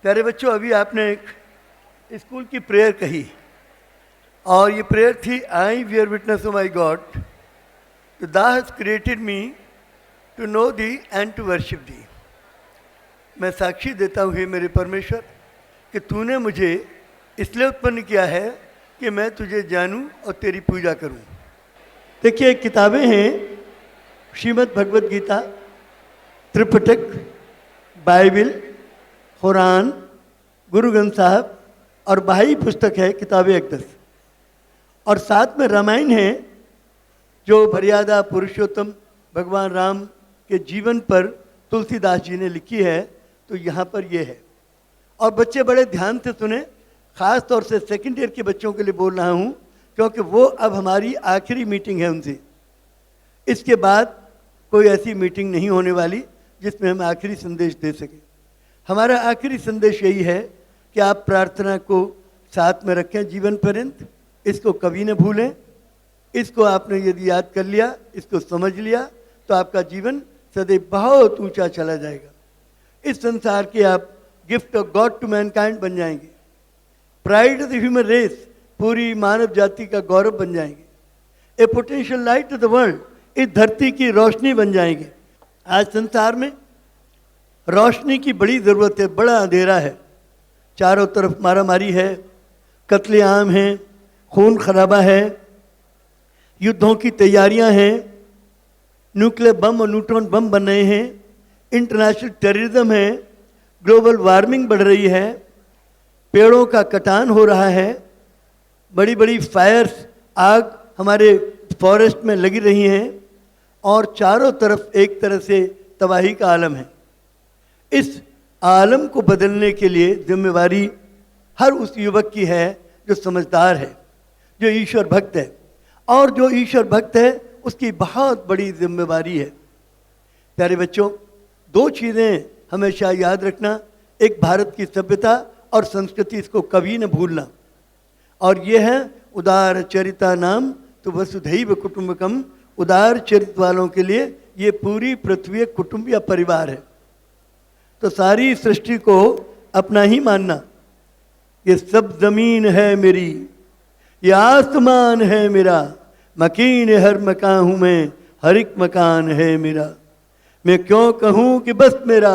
प्यारे बच्चों, अभी आपने एक स्कूल की प्रेयर कही और ये प्रेयर थी, I bear witness of my God, that has created me to know thee and to worship thee. मैं साक्षी देता हूँ हे मेरे परमेश्वर कि तूने मुझे इसलिए उत्पन्न किया है कि मैं तुझे जानूं और तेरी पूजा करूं। देखिए, किताबें हैं श्रीमद् भगवद गीता, त्रिपिटक, बाइबिल, कुरान, गुरु ग्रंथ साहब और बहाई पुस्तक है किताब अक़दस, और साथ में रामायण है जो मर्यादा पुरुषोत्तम भगवान राम के जीवन पर तुलसीदास जी ने लिखी है। तो यहाँ पर ये है, और बच्चे बड़े ध्यान से सुने, ख़ास तौर से सेकेंड ईयर के बच्चों के लिए बोल रहा हूँ क्योंकि वो अब हमारी आखिरी मीटिंग है उनसे। इसके बाद कोई ऐसी मीटिंग नहीं होने वाली जिसमें हम आखिरी संदेश दे सकें। हमारा आखिरी संदेश यही है कि आप प्रार्थना को साथ में रखें जीवन पर्यंत, इसको कभी न भूलें। इसको आपने यदि याद कर लिया, इसको समझ लिया, तो आपका जीवन सदैव बहुत ऊंचा चला जाएगा। इस संसार के आप gift of God to mankind बन जाएंगे, pride of the human race, पूरी मानव जाति का गौरव बन जाएंगे, a potential light of the world, इस धरती की रोशनी बन जाएंगे। आज संसार में रोशनी की बड़ी ज़रूरत है, बड़ा अंधेरा है, चारों तरफ मारामारी है, कत्लेआम है, खून खराबा है, युद्धों की तैयारियां हैं, न्यूक्लियर बम और न्यूट्रॉन बम बन रहे हैं, इंटरनेशनल टेररिज्म है, ग्लोबल वार्मिंग बढ़ रही है, पेड़ों का कटान हो रहा है, बड़ी बड़ी फायर्स, आग हमारे फॉरेस्ट में लगी रही हैं, और चारों तरफ एक तरह से तबाही का आलम है। इस आलम को बदलने के लिए जिम्मेवारी हर उस युवक की है जो समझदार है, जो ईश्वर भक्त है, और जो ईश्वर भक्त है उसकी बहुत बड़ी जिम्मेवारी है। प्यारे बच्चों, दो चीज़ें हमेशा याद रखना, एक भारत की सभ्यता और संस्कृति, इसको कभी न भूलना, और ये है उदार चरिता नाम तो वसुधैव कुटुंबकम। उदार चरित्र वालों के लिए ये पूरी पृथ्वी एक कुटुंब या परिवार है। तो सारी सृष्टि को अपना ही मानना, ये सब जमीन है मेरी, ये आसमान है मेरा, मकीन हर मकान हूँ मैं, हर एक मकान है मेरा। मैं क्यों कहूँ कि बस मेरा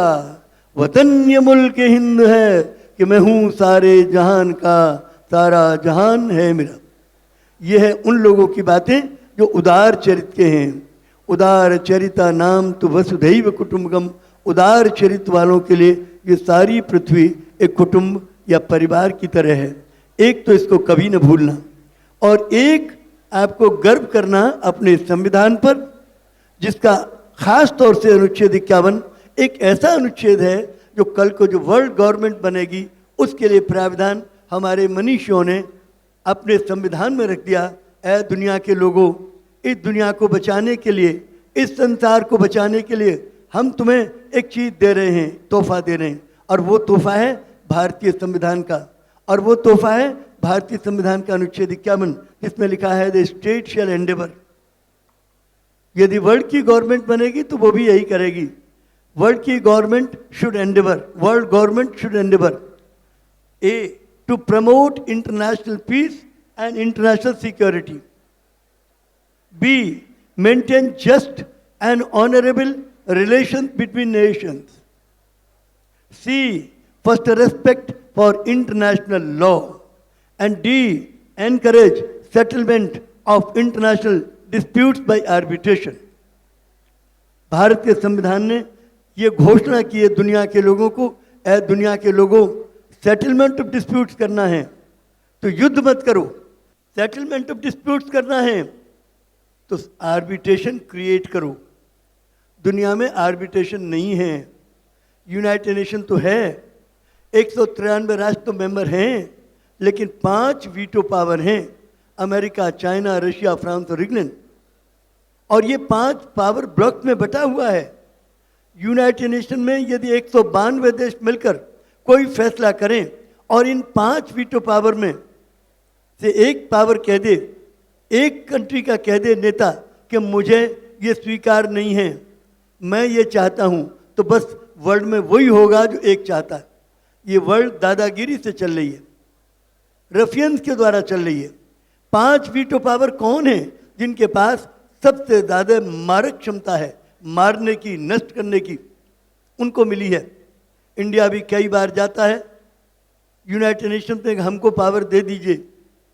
वतन ये मुल्क हिंद है, कि मैं हूँ सारे जहान का, सारा जहान है मेरा। यह है उन लोगों की बातें जो उदार चरित्र के हैं। उदार चरिता नाम तो वसुधैव कुटुंबकम। उदार चरित्र वालों के लिए ये सारी पृथ्वी एक कुटुंब या परिवार की तरह है। एक तो इसको कभी न भूलना, और एक आपको गर्व करना अपने संविधान पर, जिसका खास तौर से अनुच्छेद 51 एक ऐसा अनुच्छेद है जो कल को जो वर्ल्ड गवर्नमेंट बनेगी उसके लिए प्रावधान हमारे मनीषियों ने अपने संविधान में रख दिया। ऐ दुनिया के लोगों, इस दुनिया को बचाने के लिए, इस संसार को बचाने के लिए हम तुम्हें एक चीज़ दे रहे हैं, तोहफा दे रहे हैं, और वो तोहफा है भारतीय संविधान का, और वो तोहफा है भारतीय संविधान का अनुच्छेद 51, जिसमें लिखा है द स्टेट शैल एंडेवर। यदि वर्ल्ड की गवर्नमेंट बनेगी तो वो भी यही करेगी। वर्ल्ड की government should endeavour, world government should endeavour a to promote international peace and international security, be maintain just and honourable relations between nations, C foster respect for international law, and D encourage settlement of international disputes by arbitration। भारतीय संविधान ने ये घोषणा की है दुनिया के लोगों को, ऐ दुनिया के लोगों, सेटलमेंट ऑफ डिस्प्यूट्स करना है तो युद्ध मत करो, सेटलमेंट ऑफ डिस्प्यूट्स करना है तो आर्बिट्रेशन क्रिएट करो। दुनिया में आर्बिट्रेशन नहीं है। यूनाइटेड नेशन तो है, 193 राष्ट्र तो मेंबर हैं, लेकिन 5 वीटो पावर हैं, अमेरिका, चाइना, रशिया, फ्रांस और इंग्लैंड, और ये 5 पावर ब्लॉक में बटा हुआ है। यूनाइटेड नेशन में यदि 192 देश मिलकर कोई फैसला करें और इन 5 वीटो पावर में से एक पावर कह दे, एक कंट्री का कह दे नेता कि मुझे ये स्वीकार नहीं है, मैं ये चाहता हूँ, तो बस वर्ल्ड में वही होगा जो एक चाहता है। ये वर्ल्ड दादागिरी से चल रही है, रफियंस के द्वारा चल रही है। 5 वीटो पावर कौन है जिनके पास सबसे ज़्यादा मारक क्षमता है, मारने की, नष्ट करने की, उनको मिली है। इंडिया भी कई बार जाता है यूनाइटेड नेशन में, हमको पावर दे दीजिए,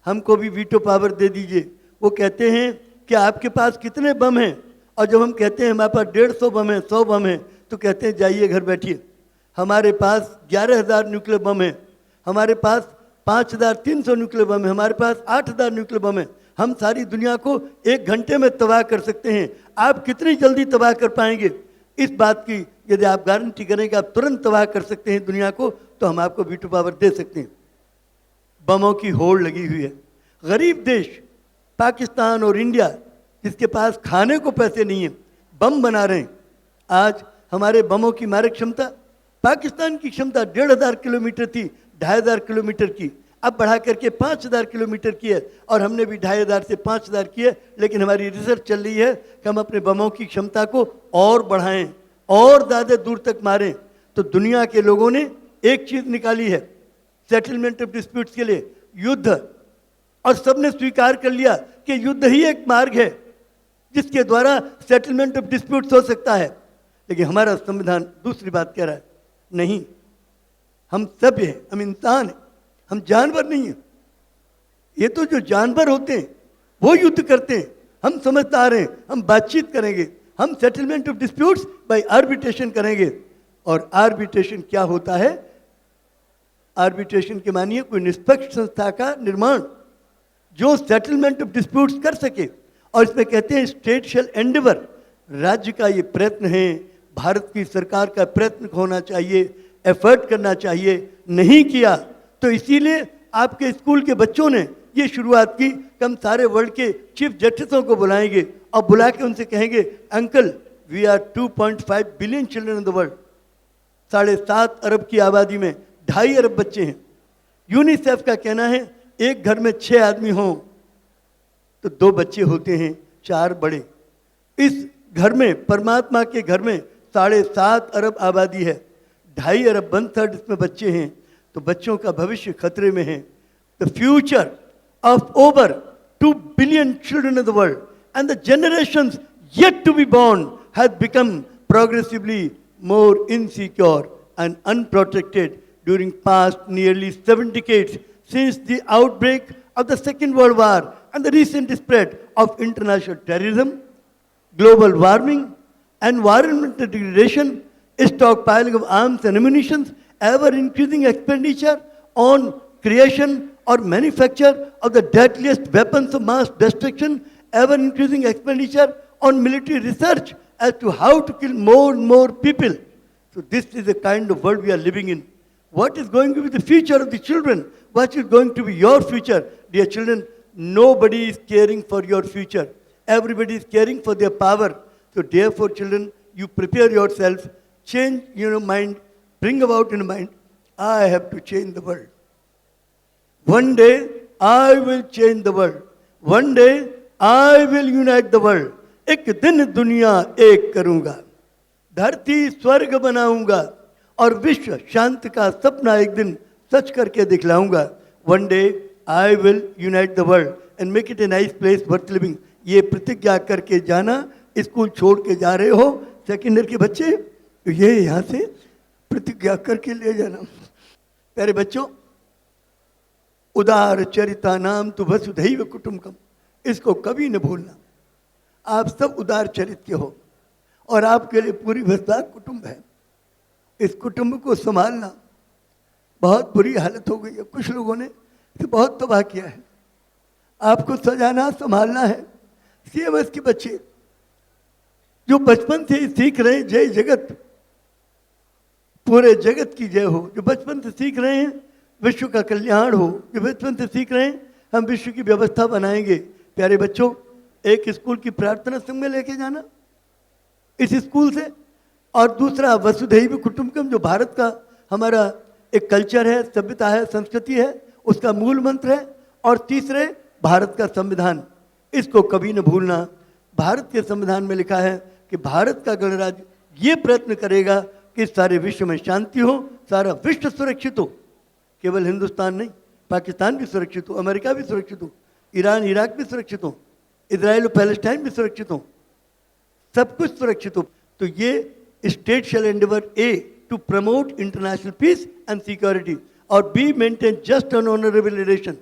हमको भी वीटो पावर दे दीजिए। वो कहते हैं कि आपके पास कितने बम हैं, और जब हम कहते हैं हमारे पास 150 बम हैं, 100 बम हैं, तो कहते हैं जाइए घर बैठिए। हमारे पास 11,000 न्यूक्लियर बम है, हमारे पास 5,300 न्यूक्लियर बम है, हमारे पास 8,000 न्यूक्लियर बम है। हम सारी दुनिया को 1 घंटे में तबाह कर सकते हैं। आप कितनी जल्दी तबाह कर पाएंगे? इस बात की यदि आप गारंटी करें कि आप तुरंत तबाह कर सकते हैं दुनिया को, तो हम आपको वीटो पावर दे सकते हैं। बमों की होड़ लगी हुई है। गरीब देश पाकिस्तान और इंडिया, जिसके पास खाने को पैसे नहीं है, बम बना रहे हैं। आज हमारे बमों की मारक क्षमता, पाकिस्तान की क्षमता 1,500 किलोमीटर थी, 2,500 किलोमीटर की, अब बढ़ा करके 5,000 किलोमीटर की है, और हमने भी 2,500 से 5,000 की है। लेकिन हमारी रिसर्च चल रही है कि हम अपने बमों की क्षमता को और बढ़ाएं, और ज़्यादा दूर तक मारें। तो दुनिया के लोगों ने एक चीज़ निकाली है सेटलमेंट ऑफ डिस्प्यूट्स के लिए, युद्ध। और सबने स्वीकार कर लिया कि युद्ध ही एक मार्ग है जिसके द्वारा सेटलमेंट ऑफ डिस्प्यूट्स हो सकता है। लेकिन हमारा संविधान दूसरी बात कह रहा है, नहीं, हम सभ्य हैं, हम इंसान हैं, हम जानवर नहीं हैं। ये तो जो जानवर होते हैं वो युद्ध करते हैं, हम समझदार हैं, हम बातचीत करेंगे, हम settlement of disputes by arbitration करेंगे। और आर्बिट्रेशन क्या होता है? आर्बिट्रेशन के मानिए कोई निष्पक्ष संस्था का निर्माण जो सेटलमेंट ऑफ डिस्प्यूट्स कर सके। और इसमें कहते हैं स्टेट शेल एंडेवर, राज्य का ये प्रयत्न है, भारत की सरकार का प्रयत्न होना चाहिए, एफर्ट करना चाहिए। नहीं किया तो इसीलिए आपके स्कूल के बच्चों ने ये शुरुआत की कि हम सारे वर्ल्ड के चीफ जस्टिसों को बुलाएंगे और बुला के उनसे कहेंगे, uncle we are 2.5 billion children in the world. 7.5 अरब की आबादी में 2.5 अरब बच्चे हैं। यूनिसेफ का कहना है एक घर में 6 आदमी हों तो 2 बच्चे होते हैं, 4 बड़े। इस घर में, परमात्मा के घर में 7.5 अरब आबादी है, 2.5 अरब 1/3 इसमें बच्चे हैं। तो बच्चों का भविष्य खतरे में है। The future of over 2 billion children in the world and the generations yet to be born has become progressively more insecure and unprotected during past nearly 7 decades since the outbreak of the Second World War and the recent spread of international terrorism, global warming, environmental degradation, stockpiling of arms and ammunition, ever-increasing expenditure on creation or manufacture of the deadliest weapons of mass destruction, ever-increasing expenditure on military research as to how to kill more and more people. So this is the kind of world we are living in. What is going to be the future of the children? What is going to be your future? Dear children, nobody is caring for your future. Everybody is caring for their power. So therefore, children, you prepare yourself, change your mind, bring about in mind, I have to change the world. One day, I will change the world. One day, I will unite the world. एक दिन दुनिया एक करूंगा, धरती स्वर्ग बनाऊंगा और विश्व शांति का सपना एक दिन सच करके दिखलाऊंगा। One day I will unite the world and make it a nice place worth living. ये प्रतिज्ञा करके जाना। स्कूल छोड़ के जा रहे हो सेकेंडरी के बच्चे, तो ये यहाँ से प्रतिज्ञा करके ले जाना। प्यारे बच्चों, उदार चरिता नाम तु वसुधैव कुटुंबकम, इसको कभी न भूलना। आप सब उदार चरित्र के हो और आपके लिए पूरी वसुधा कुटुंब है। इस कुटुंब को संभालना, बहुत बुरी हालत हो गई है, कुछ लोगों ने इसे बहुत तबाह किया है। आपको सजाना संभालना है। CMS के बच्चे जो बचपन से ही सीख रहे हैं जय जगत, पूरे जगत की जय हो, जो बचपन से सीख रहे हैं विश्व का कल्याण हो, जो बचपन से सीख रहे हैं हम विश्व की व्यवस्था बनाएंगे। प्यारे बच्चों, एक स्कूल की प्रार्थना संघ में लेके जाना इस स्कूल से, और दूसरा वसुधैव कुटुंबकम जो भारत का हमारा एक कल्चर है, सभ्यता है, संस्कृति है, उसका मूल मंत्र है, और तीसरे भारत का संविधान, इसको कभी न भूलना। भारत के संविधान में लिखा है कि भारत का गणराज्य ये प्रयत्न करेगा कि सारे विश्व में शांति हो, सारा विश्व सुरक्षित हो, केवल हिंदुस्तान नहीं, पाकिस्तान भी सुरक्षित हो, अमेरिका भी सुरक्षित हो, ईरान इराक भी सुरक्षित हो, इजराइल और पैलेस्टाइन भी सुरक्षित हो, सब कुछ सुरक्षित हो। तो ये state shall endeavour a to promote international peace and security और be maintain just and honourable relation.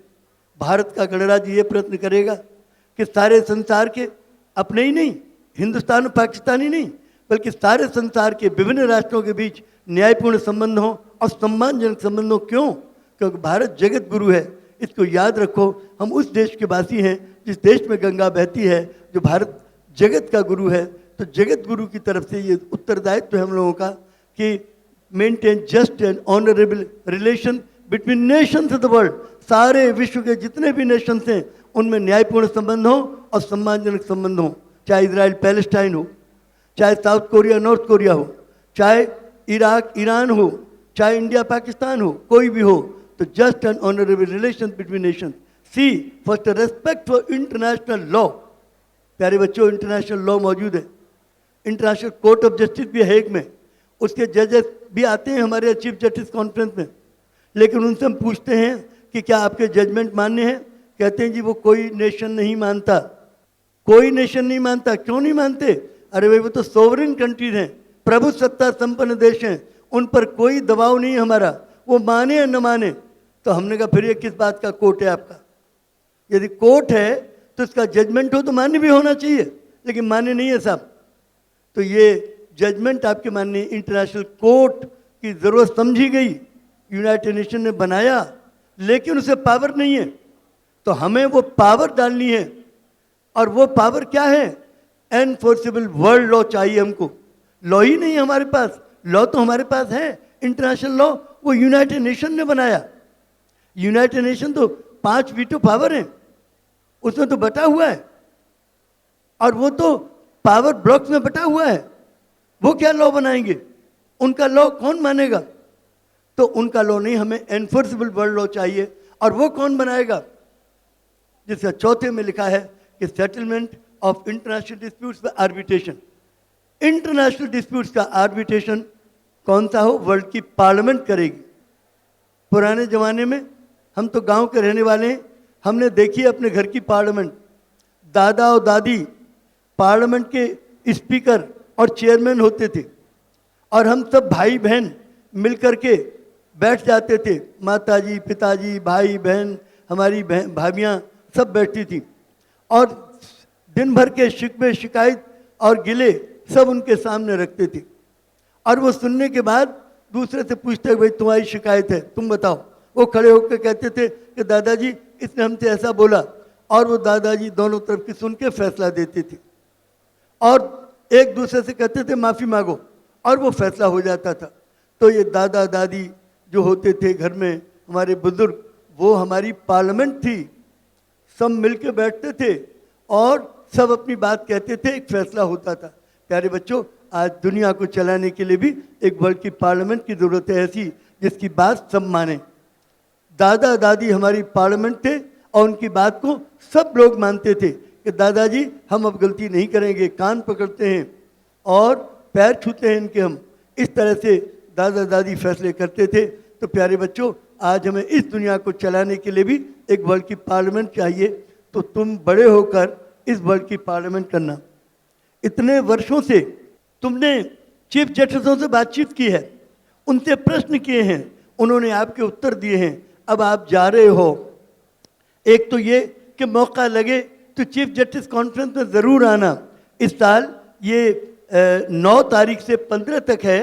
Bharat का गणराज्य ये प्रयत्न करेगा कि सारे संसार के, अपने ही नहीं, हिंदुस्तान और पाकिस्तान ही नहीं, बल्कि सारे संसार के विभिन्न राष्ट्रों के बीच न्यायपूर्ण संबंध हो और सम्मानजनक संबंध हो। क्यों? क्योंकि भारत जगत गुरु है। इसको याद रखो, हम उस देश के वासी हैं जिस देश में गंगा बहती है, जो भारत जगत का गुरु है। तो जगत गुरु की तरफ से ये उत्तरदायित्व है हम लोगों का कि maintain just and honourable relation between Nations of the world. सारे विश्व के जितने भी नेशंस हैं उनमें न्यायपूर्ण संबंध हो और सम्मानजनक संबंध हो, चाहे इजराइल पैलेस्टाइन हो, चाहे साउथ कोरिया नॉर्थ कोरिया हो, चाहे इराक ईरान हो, चाहे इंडिया पाकिस्तान हो, कोई भी हो। तो just and honourable relation between nation. C first respect for international law. प्यारे बच्चों, इंटरनेशनल लॉ मौजूद है, इंटरनेशनल कोर्ट ऑफ जस्टिस भी है हेग में, उसके जजेस भी आते हैं हमारे चीफ जस्टिस कॉन्फ्रेंस में। लेकिन उनसे हम पूछते हैं कि क्या आपके जजमेंट मान्य हैं? कहते हैं जी वो कोई नेशन नहीं मानता, कोई नेशन नहीं मानता। क्यों नहीं मानते? अरे भाई वो तो सोवरेन कंट्रीज हैं, प्रभु सत्ता संपन्न देश हैं, उन पर कोई दबाव नहीं है हमारा, वो माने या न माने। तो हमने कहा फिर ये किस बात का कोर्ट है आपका? यदि कोर्ट है तो इसका जजमेंट हो तो मान्य भी होना चाहिए, लेकिन मान्य नहीं है साहब। तो ये जजमेंट आपके माननीय इंटरनेशनल कोर्ट की ज़रूरत समझी गई, यूनाइटेड नेशन ने बनाया, लेकिन उसे पावर नहीं है। तो हमें वो पावर डालनी है, और वो पावर क्या है? एनफोर्सेबल वर्ल्ड लॉ चाहिए हमको। लॉ ही नहीं है हमारे पास, लॉ तो हमारे पास है इंटरनेशनल लॉ, वो यूनाइटेड नेशन ने बनाया। यूनाइटेड नेशन तो 5 वीटो पावर है, उसमें तो बटा हुआ है, और वो तो पावर ब्लॉक्स में बटा हुआ है। वो क्या लॉ बनाएंगे? उनका लॉ कौन मानेगा? तो उनका लॉ नहीं, हमें एनफोर्सेबल वर्ल्ड लॉ चाहिए। और वो कौन बनाएगा? जिसका चौथे में लिखा है कि settlement of international disputes by arbitration. International disputes का आर्बिट्रेशन कौन सा हो? वर्ल्ड की पार्लियामेंट करेगी। पुराने ज़माने में, हम तो गांव के रहने वाले हैं, हमने देखी अपने घर की पार्लियामेंट। दादा और दादी पार्लियामेंट के स्पीकर और चेयरमैन होते थे, और हम सब भाई बहन मिल कर के बैठ जाते थे। माताजी पिताजी भाई बहन, हमारी भाभियाँ सब बैठती थी, और दिन भर के शिकवे शिकायत और गिले सब उनके सामने रखते थे। और वो सुनने के बाद दूसरे से पूछते भाई तुम्हारी शिकायत है, तुम बताओ। वो खड़े होकर कहते थे कि दादाजी इसने हमसे ऐसा बोला, और वो दादाजी दोनों तरफ की सुन के फैसला देते थे, और एक दूसरे से कहते थे माफ़ी मांगो, और वो फैसला हो जाता था। तो ये दादा दादी जो होते थे घर में, हमारे बुजुर्ग, वो हमारी पार्लियामेंट थी। सब मिल के बैठते थे और सब अपनी बात कहते थे, एक फैसला होता था। प्यारे बच्चों, आज दुनिया को चलाने के लिए भी एक वर्ल्ड की पार्लियामेंट की ज़रूरत है, ऐसी जिसकी बात सब माने। दादा दादी हमारी पार्लियामेंट थे, और उनकी बात को सब लोग मानते थे कि दादाजी हम अब गलती नहीं करेंगे, कान पकड़ते हैं और पैर छूते हैं इनके हम। इस तरह से दादा दादी फैसले करते थे। तो प्यारे बच्चों, आज हमें इस दुनिया को चलाने के लिए भी एक वर्ल्ड की पार्लियामेंट चाहिए। तो तुम बड़े होकर इस वर्ल्ड की पार्लियामेंट करना। इतने वर्षों से तुमने चीफ जस्टिसों से बातचीत की है, उनसे प्रश्न किए हैं, उन्होंने आपके उत्तर दिए हैं। अब आप जा रहे हो, एक तो ये कि मौका लगे तो चीफ जस्टिस कॉन्फ्रेंस में ज़रूर आना। इस साल ये 9 तारीख से 15 तक है,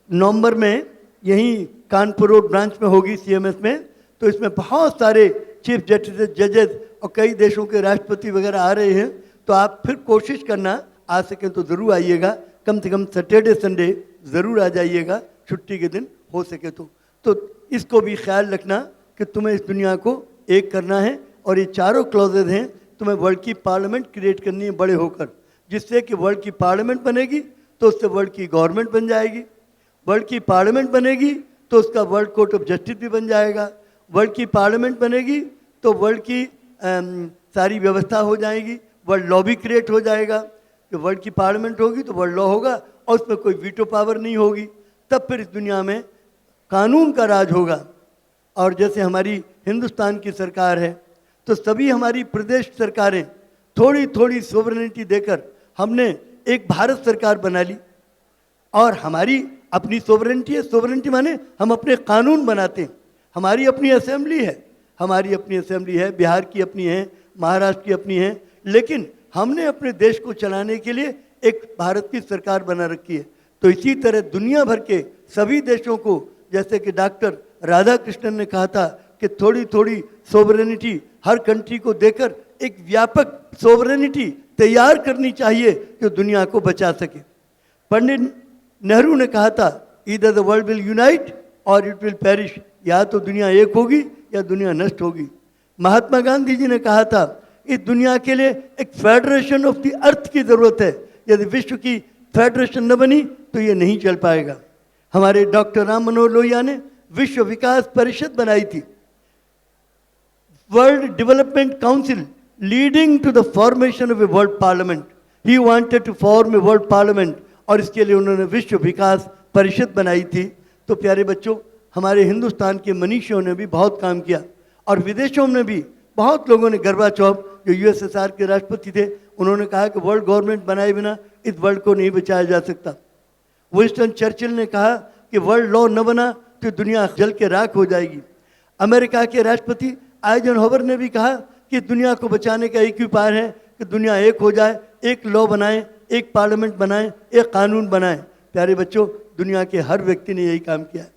नवंबर में, यहीं कानपुर रोड ब्रांच में होगी CMS में। तो इसमें बहुत सारे चीफ जस्टिस जजेस और कई देशों के राष्ट्रपति वगैरह आ रहे हैं। तो आप फिर कोशिश करना, आ सकें तो ज़रूर आइएगा, कम से कम सैटरडे संडे ज़रूर आ जाइएगा, छुट्टी के दिन हो सके तो इसको भी ख्याल रखना कि तुम्हें इस दुनिया को एक करना है। और ये चारों क्लॉजेज हैं, तुम्हें वर्ल्ड की पार्लियामेंट क्रिएट करनी है बड़े होकर, जिससे कि वर्ल्ड की पार्लियामेंट बनेगी तो उससे वर्ल्ड की गवर्नमेंट बन जाएगी, वर्ल्ड की पार्लियामेंट बनेगी तो उसका वर्ल्ड कोर्ट ऑफ जस्टिस भी बन जाएगा, वर्ल्ड की पार्लियामेंट बनेगी तो वर्ल्ड की सारी व्यवस्था हो जाएगी, वर्ल्ड लॉ भी क्रिएट हो जाएगा। कि वर्ल्ड की पार्लियामेंट होगी तो वर्ल्ड लॉ होगा, और उसमें कोई वीटो पावर नहीं होगी। तब फिर इस दुनिया में कानून का राज होगा। और जैसे हमारी हिंदुस्तान की सरकार है, तो सभी हमारी प्रदेश सरकारें थोड़ी थोड़ी सोवरेनिटी देकर हमने एक भारत सरकार बना ली, और हमारी अपनी सोवरेनिटी है। सोवरेनिटी माने हम अपने कानून बनाते हैं। हमारी अपनी असेंबली है, बिहार की अपनी है, महाराष्ट्र की अपनी है, लेकिन हमने अपने देश को चलाने के लिए एक भारत की सरकार बना रखी है। तो इसी तरह दुनिया भर के सभी देशों को, जैसे कि डॉक्टर राधाकृष्णन ने कहा था कि थोड़ी थोड़ी सोवरेनिटी हर कंट्री को देकर एक व्यापक सोवरेनिटी तैयार करनी चाहिए जो दुनिया को बचा सके। पंडित नेहरू ने कहा था, either the world will unite और इट विल पेरिश, या तो दुनिया एक होगी या दुनिया नष्ट होगी। महात्मा गांधी जी ने कहा था, इस दुनिया के लिए एक फेडरेशन ऑफ द अर्थ की जरूरत है। यदि विश्व की फेडरेशन न बनी तो ये नहीं चल पाएगा। हमारे डॉक्टर राम मनोहर लोहिया ने विश्व विकास परिषद बनाई थी, world development council, leading to the formation of a world parliament. He wanted to form a world parliament, और इसके लिए उन्होंने विश्व विकास परिषद बनाई थी। तो प्यारे बच्चों, हमारे हिंदुस्तान के मनीषियों ने भी बहुत काम किया, और विदेशों में भी बहुत लोगों ने, गोर्बाचोव जो यूएसएसआर के राष्ट्रपति थे, उन्होंने कहा कि वर्ल्ड गवर्नमेंट बनाए बिना इस वर्ल्ड को नहीं बचाया जा सकता। विंस्टन चर्चिल ने कहा कि वर्ल्ड लॉ न बना तो दुनिया जल के राख हो जाएगी। अमेरिका के राष्ट्रपति आइजनहोवर ने भी कहा कि दुनिया को बचाने का एक ही उपाय है कि दुनिया एक हो जाए, एक लॉ बनाए, एक पार्लियामेंट बनाए, एक कानून बनाए। प्यारे बच्चों, दुनिया के हर व्यक्ति ने यही काम किया है।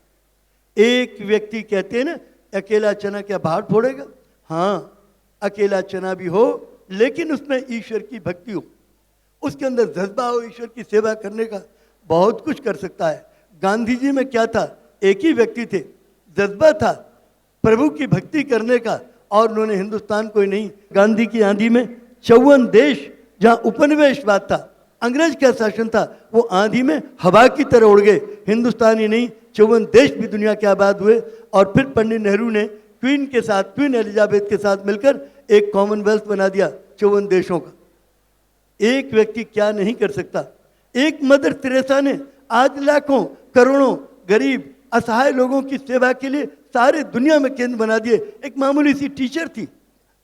एक व्यक्ति, कहते हैं ना, अकेला चना क्या बाहर फोड़ेगा? हाँ, अकेला चना भी हो लेकिन उसमें ईश्वर की भक्ति हो, उसके अंदर जज्बा हो ईश्वर की सेवा करने का, बहुत कुछ कर सकता है। गांधी जी में क्या था? एक ही व्यक्ति थे, जज्बा था प्रभु की भक्ति करने का, और उन्होंने हिंदुस्तान को ही नहीं, गांधी की आंधी में 54 देश जहां उपनिवेशवाद था, अंग्रेज का शासन था, वो आंधी में हवा की तरह उड़ गए। हिंदुस्तान ही नहीं, 54 देश भी दुनिया के आबाद हुए। और फिर पंडित नेहरू ने क्वीन के साथ, क्वीन एलिजाबेथ के साथ मिलकर एक कॉमनवेल्थ बना दिया 54 देशों का। एक व्यक्ति क्या नहीं कर सकता? एक मदर तेरेसा ने आज लाखों करोड़ों गरीब असहाय लोगों की सेवा के लिए सारे दुनिया में केंद्र बना दिए। एक मामूली सी टीचर थी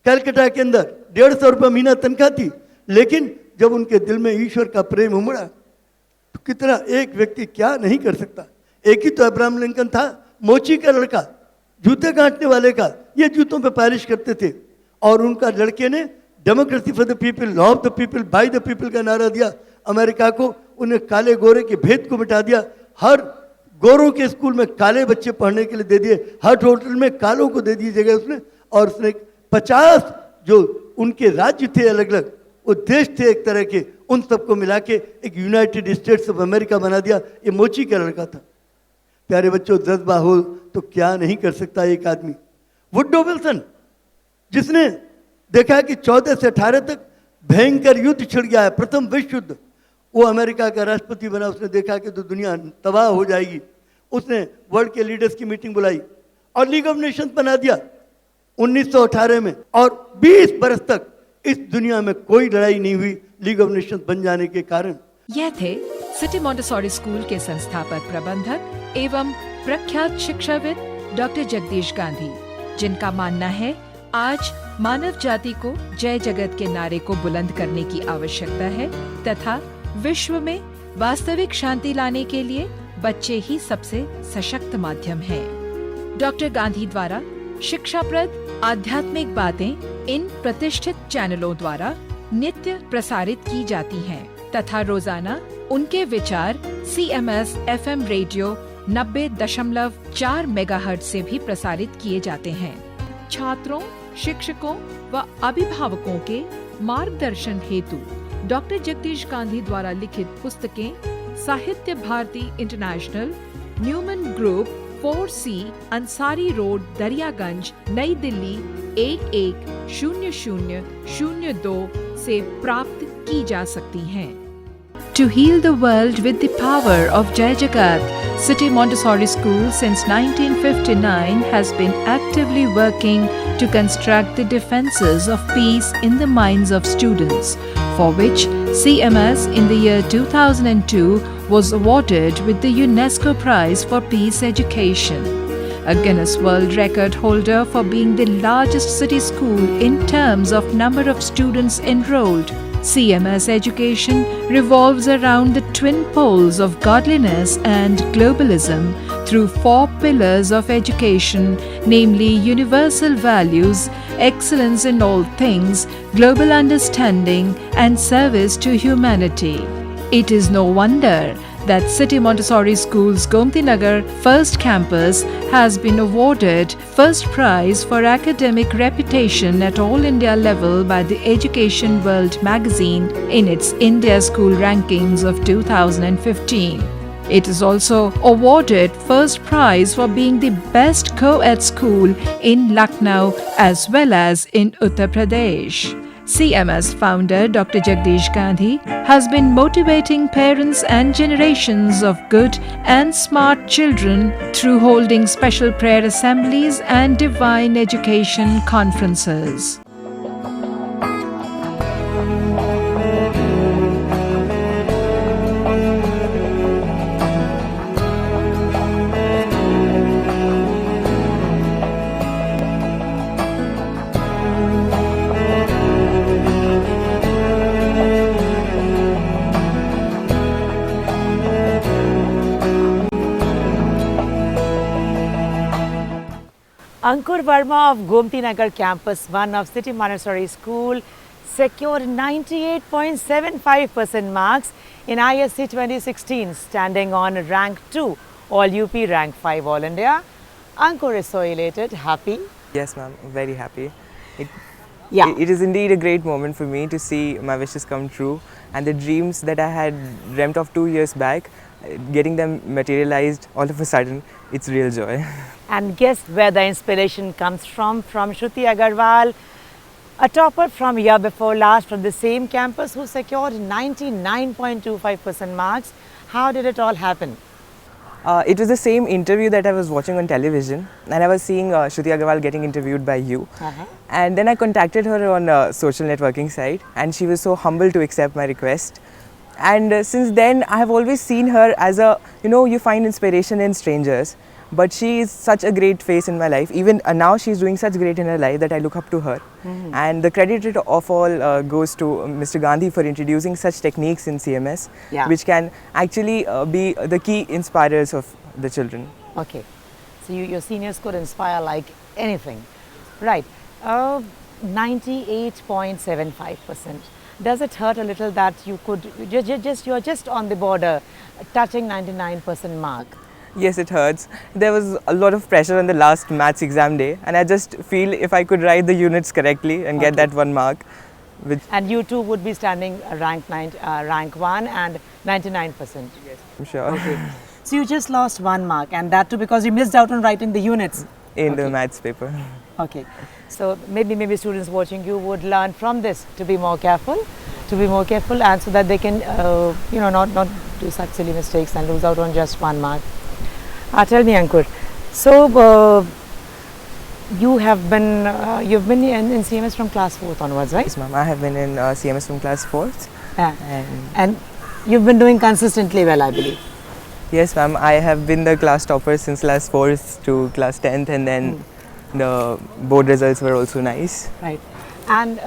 कलकत्ता के अंदर, 150 रुपये महीना तनख्वाह थी, लेकिन जब उनके दिल में ईश्वर का प्रेम उमड़ा तो कितना एक व्यक्ति क्या नहीं कर सकता। एक ही तो अब्राहम लिंकन था, मोची का लड़का, जूते काटने वाले का, ये जूतों पे पालिश करते थे, और उनका लड़के ने democracy for the people, of the people, by the people का नारा दिया। अमेरिका को, उन्हें काले गोरे के भेद को मिटा दिया। हर गोरों के स्कूल में काले बच्चे पढ़ने के लिए दे दिए, हर होटल में कालों को दे दी जगह उसने, और उसने 50 जो उनके राज्य थे अलग अलग, वो देश थे एक तरह के, उन सबको मिला के एक यूनाइटेड स्टेट्स ऑफ अमेरिका बना दिया। ये मोची का लड़का था। प्यारे बच्चों, जज्बा हो तो क्या नहीं कर सकता एक आदमी। वुडरो विल्सन, जिसने देखा कि 14 से 18 तक भयंकर युद्ध छिड़ गया है, प्रथम विश्व युद्ध, वो अमेरिका का राष्ट्रपति बना। उसने देखा कि तो दुनिया तबाह हो जाएगी, उसने वर्ल्ड के लीडर्स की मीटिंग बुलाई और लीग ऑफ नेशंस बना दिया 1918 में, और 20 बरस तक इस दुनिया में कोई लड़ाई नहीं हुई लीग ऑफ नेशंस बन जाने के कारण। यह थे सिटी मॉन्टेसोरी स्कूल के संस्थापक प्रबंधक एवं प्रख्यात शिक्षाविद डॉक्टर जगदीश गांधी, जिनका मानना है आज मानव जाति को जय जगत के नारे को बुलंद करने की आवश्यकता है तथा विश्व में वास्तविक शांति लाने के लिए बच्चे ही सबसे सशक्त माध्यम हैं। डॉक्टर गांधी द्वारा शिक्षाप्रद आध्यात्मिक बातें इन प्रतिष्ठित चैनलों द्वारा नित्य प्रसारित की जाती हैं तथा रोजाना उनके विचार CMS FM रेडियो 90.4 मेगाहर्ट्ज से भी प्रसारित किए जाते हैं। छात्रों, शिक्षकों व अभिभावकों के मार्गदर्शन हेतु डॉक्टर जगदीश गांधी द्वारा लिखित पुस्तकें Sahitya Bharati International, Newman Group, 4C, Ansari Road, Daryaganj, New Delhi 110002 से प्राप्त की जा सकती हैं। To heal the world with the power of Jai Jagat, City Montessori School since 1959 has been actively working to construct the defenses of peace in the minds of students, for which CMS in the year 2002 was awarded with the UNESCO Prize for Peace Education, a Guinness World Record holder for being the largest city school in terms of number of students enrolled. CMS education revolves around the twin poles of godliness and globalism through 4 pillars of education, namely universal values, excellence in all things, global understanding, and service to humanity. It is no wonder that City Montessori School's Gomti Nagar first campus has been awarded first prize for academic reputation at all India level by the Education World magazine in its India School rankings of 2015. It is also awarded first prize for being the best co-ed school in Lucknow as well as in Uttar Pradesh. CMS founder Dr. Jagdish Gandhi has been motivating parents and generations of good and smart children through holding special prayer assemblies and divine education conferences. Ankur Verma of Gomti Nagar Campus 1 of City Montessori School secured 98.75% marks in ISC 2016, standing on rank 2, all UP, rank 5, all India. Ankur is so elated, happy. Yes, ma'am, very happy. Yeah. It is indeed a great moment for me to see my wishes come true, and the dreams that I had dreamt of 2 years back, getting them materialized all of a sudden, it's real joy. And guess where the inspiration comes from Shruti Agarwal, a topper from year before last from the same campus who secured 99.25% marks. How did it all happen? It was the same interview that I was watching on television, and I was seeing Shruti Agarwal getting interviewed by you. And then I contacted her on a social networking site, and she was so humble to accept my request. And since then, I have always seen her as a, you find inspiration in strangers. But she is such a great face in my life. Even now she's doing such great in her life that I look up to her. And the credit of all goes to Mr. Gandhi for introducing such techniques in CMS, which can actually be the key inspirers of the children. Okay, so your seniors could inspire like anything. Right, 98.75%. Does it hurt a little that you could, you're just on the border, touching 99% mark? Yes, it hurts. There was a lot of pressure on the last maths exam day, and I just feel if I could write the units correctly and get that 1 mark. And you too would be standing rank 1 and 99%. Yes, I'm sure. Okay. So you just lost 1 mark, and that too because you missed out on writing the units. In the maths paper. Okay. So maybe students watching you would learn from this to be more careful, and so that they can, not do such silly mistakes and lose out on just 1 mark. Tell me, Ankur. So you've been in CMS from class 4th onwards, right? Yes, ma'am. I have been in CMS from class 4th. And you've been doing consistently well, I believe. Yes, ma'am. I have been the class topper since class 4th to class 10th, and then the board results were also nice. Right. And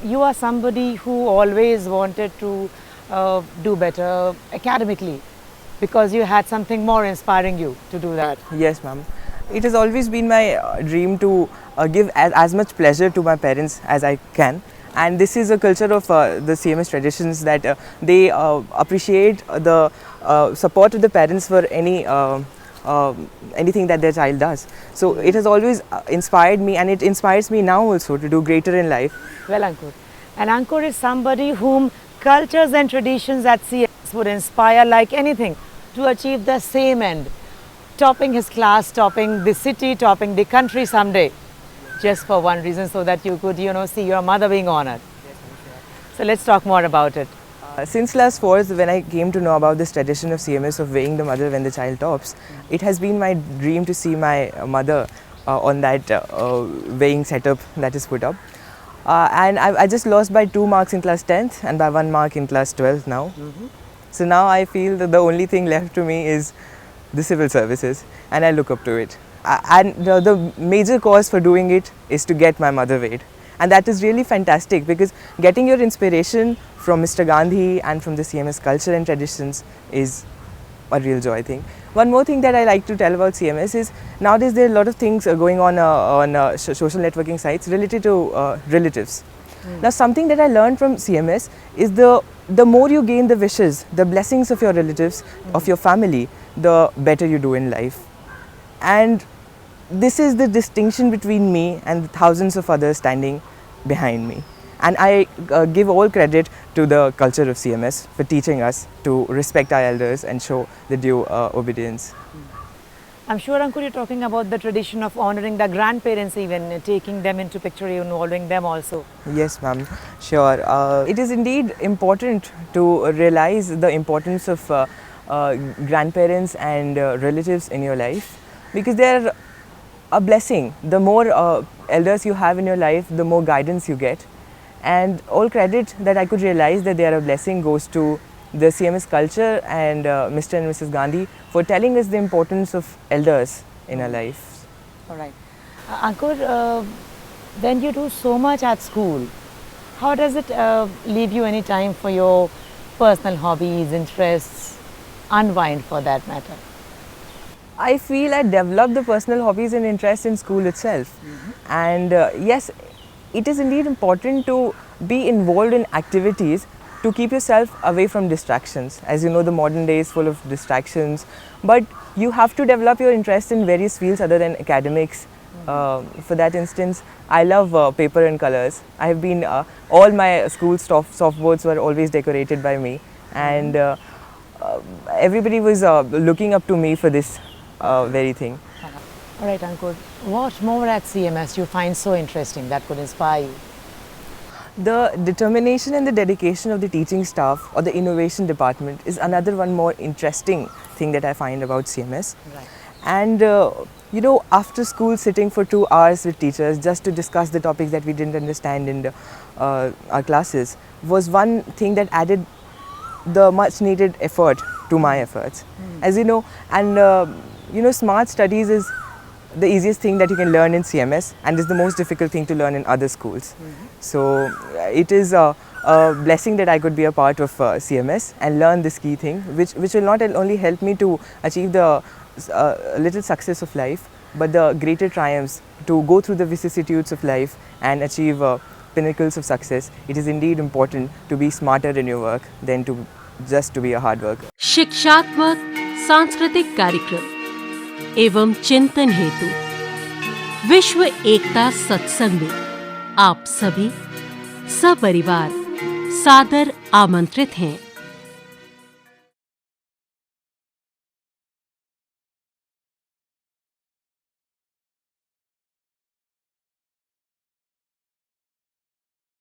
you are somebody who always wanted to do better academically, because you had something more inspiring you to do that. Yes, ma'am. It has always been my dream to give as much pleasure to my parents as I can. And this is a culture of the CMS traditions that they appreciate the support of the parents for anything that their child does. So it has always inspired me, and it inspires me now also to do greater in life. Well, Ankur. And Ankur is somebody whom cultures and traditions at CMS would inspire like anything to achieve the same end, topping his class, topping the city, topping the country someday, just for one reason, so that you could, see your mother being honored. So let's talk more about it. Since class 4th, when I came to know about this tradition of CMS of weighing the mother when the child tops, it has been my dream to see my mother on that weighing setup that is put up. And I just lost by 2 marks in class 10th and by 1 mark in class 12th now. So now I feel that the only thing left to me is the civil services, and I look up to it. And the major cause for doing it is to get my mother weighed. And that is really fantastic, because getting your inspiration from Mr. Gandhi and from the CMS culture and traditions is a real joy thing. One more thing that I like to tell about CMS is nowadays there are a lot of things going on social networking sites related to relatives. Now something that I learned from CMS is the more you gain the wishes, the blessings of your relatives, of your family, the better you do in life. And this is the distinction between me and the thousands of others standing behind me. And I give all credit to the culture of CMS for teaching us to respect our elders and show the due obedience. I'm sure, Ankur, you're talking about the tradition of honoring the grandparents, even taking them into picture, involving them also. Yes, ma'am, sure. It is indeed important to realize the importance of grandparents and relatives in your life, because they're a blessing. The more elders you have in your life, the more guidance you get. And all credit that I could realize that they are a blessing goes to the CMS culture and Mr. and Mrs. Gandhi for telling us the importance of elders in our life. All right. Ankur, then you do so much at school. How does it leave you any time for your personal hobbies, interests, unwind for that matter? I feel I developed the personal hobbies and interests in school itself. And yes, it is indeed important to be involved in activities to keep yourself away from distractions. As you know, the modern day is full of distractions, but you have to develop your interest in various fields other than academics. For that instance, I love paper and colors. I have been, all my school softboards were always decorated by me, and everybody was looking up to me for this very thing. All right, Ankur, what more at CMS you find so interesting that could inspire you? The determination and the dedication of the teaching staff or the innovation department is another one more interesting thing that I find about CMS. Right. And after school sitting for 2 hours with teachers just to discuss the topics that we didn't understand in our classes was one thing that added the much needed effort to my efforts. As you know, and smart studies is the easiest thing that you can learn in CMS and is the most difficult thing to learn in other schools. So it is a blessing that I could be a part of CMS and learn this key thing, which will not only help me to achieve the little success of life, but the greater triumphs, to go through the vicissitudes of life and achieve pinnacles of success. It is indeed important to be smarter in your work than to be a hard worker. शिक्षात्मक सांस्कृतिक कार्यक्रम एवं चिंतन हेतु विश्व एकता सत्संग में आप सभी सपरिवार सादर आमंत्रित हैं।